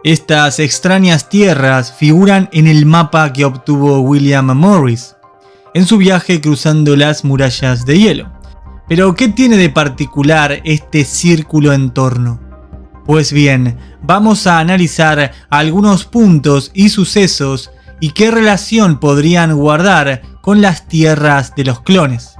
Estas extrañas tierras figuran en el mapa que obtuvo William Morris en su viaje cruzando las murallas de hielo. Pero, ¿qué tiene de particular este círculo en torno? Pues bien, vamos a analizar algunos puntos y sucesos y qué relación podrían guardar con las tierras de los clones.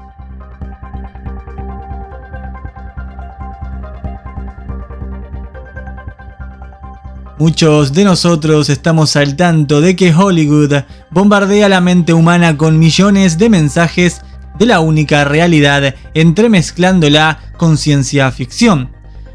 Muchos de nosotros estamos al tanto de que Hollywood bombardea la mente humana con millones de mensajes de la única realidad, entremezclándola con ciencia ficción.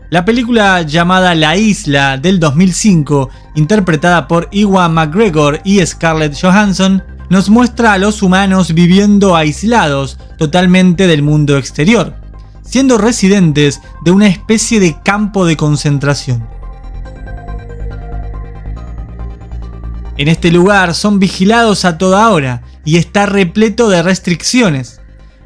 La película llamada La Isla del 2005, interpretada por Ewan McGregor y Scarlett Johansson, nos muestra a los humanos viviendo aislados totalmente del mundo exterior, siendo residentes de una especie de campo de concentración. En este lugar son vigilados a toda hora y está repleto de restricciones.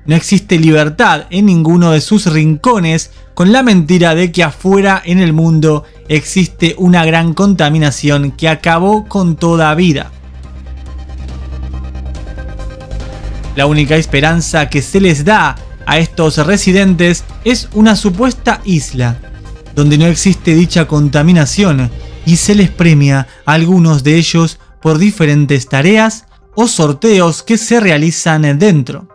No existe libertad en ninguno de sus rincones, con la mentira de que afuera en el mundo existe una gran contaminación que acabó con toda vida. La única esperanza que se les da a estos residentes es una supuesta isla, donde no existe dicha contaminación, y se les premia a algunos de ellos por diferentes tareas o sorteos que se realizan dentro.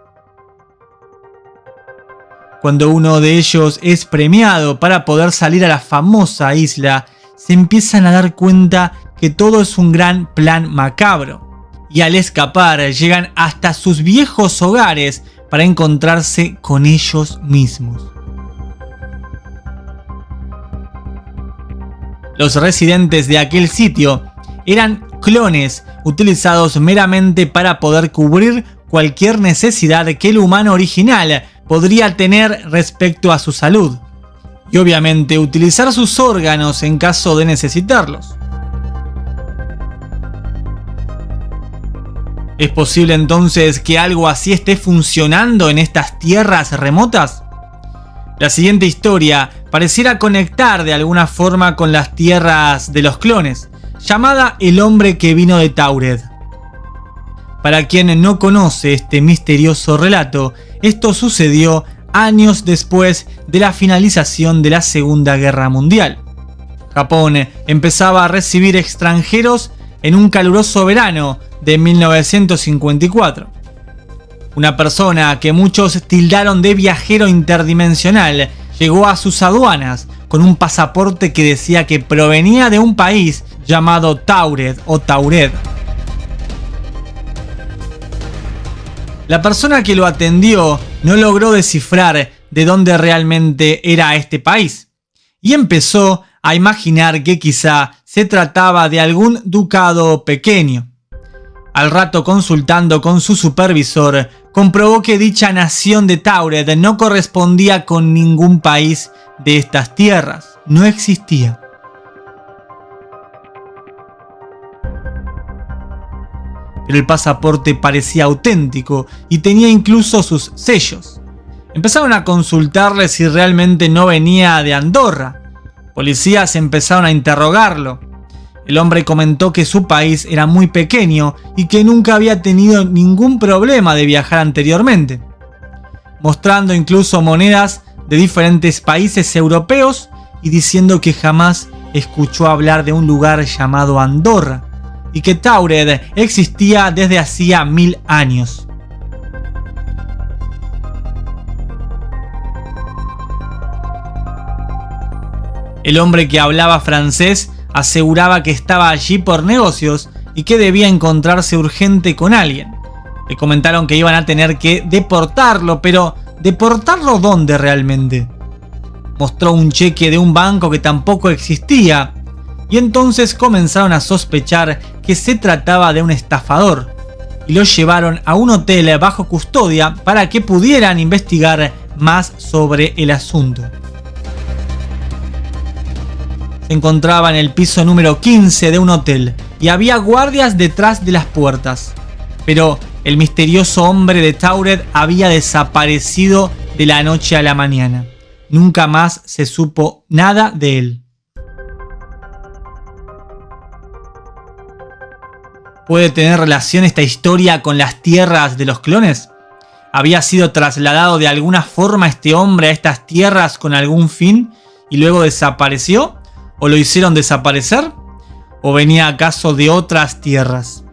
Cuando uno de ellos es premiado para poder salir a la famosa isla, se empiezan a dar cuenta que todo es un gran plan macabro, y al escapar llegan hasta sus viejos hogares para encontrarse con ellos mismos. Los residentes de aquel sitio eran clones utilizados meramente para poder cubrir cualquier necesidad que el humano original podría tener respecto a su salud, y obviamente utilizar sus órganos en caso de necesitarlos. ¿Es posible entonces que algo así esté funcionando en estas tierras remotas? La siguiente historia pareciera conectar de alguna forma con las tierras de los clones, llamada El hombre que vino de Taured. Para quien no conoce este misterioso relato, esto sucedió años después de la finalización de la Segunda Guerra Mundial. Japón empezaba a recibir extranjeros en un caluroso verano de 1954. Una persona que muchos tildaron de viajero interdimensional llegó a sus aduanas con un pasaporte que decía que provenía de un país llamado Taured o Taured. La persona que lo atendió no logró descifrar de dónde realmente era este país y empezó a imaginar que quizá se trataba de algún ducado pequeño. Al rato, consultando con su supervisor, comprobó que dicha nación de Taured no correspondía con ningún país de estas tierras. No existía. Pero el pasaporte parecía auténtico y tenía incluso sus sellos. Empezaron a consultarle si realmente no venía de Andorra. Policías empezaron a interrogarlo. El hombre comentó que su país era muy pequeño y que nunca había tenido ningún problema de viajar anteriormente, mostrando incluso monedas de diferentes países europeos y diciendo que jamás escuchó hablar de un lugar llamado Andorra y que Taured existía desde hacía 1000 años. El hombre, que hablaba francés, aseguraba que estaba allí por negocios y que debía encontrarse urgente con alguien, Le comentaron que iban a tener que deportarlo, pero ¿deportarlo dónde realmente? Mostró un cheque de un banco que tampoco existía, y entonces comenzaron a sospechar que se trataba de un estafador, y lo llevaron a un hotel bajo custodia para que pudieran investigar más sobre el asunto. Se encontraba en el piso número 15 de un hotel, y había guardias detrás de las puertas, pero el misterioso hombre de Tauret había desaparecido de la noche a la mañana. Nunca más se supo nada de él. ¿Puede tener relación esta historia con las tierras de los clones? ¿Había sido trasladado de alguna forma este hombre a estas tierras con algún fin y luego desapareció? ¿O lo hicieron desaparecer? ¿O venía acaso de otras tierras?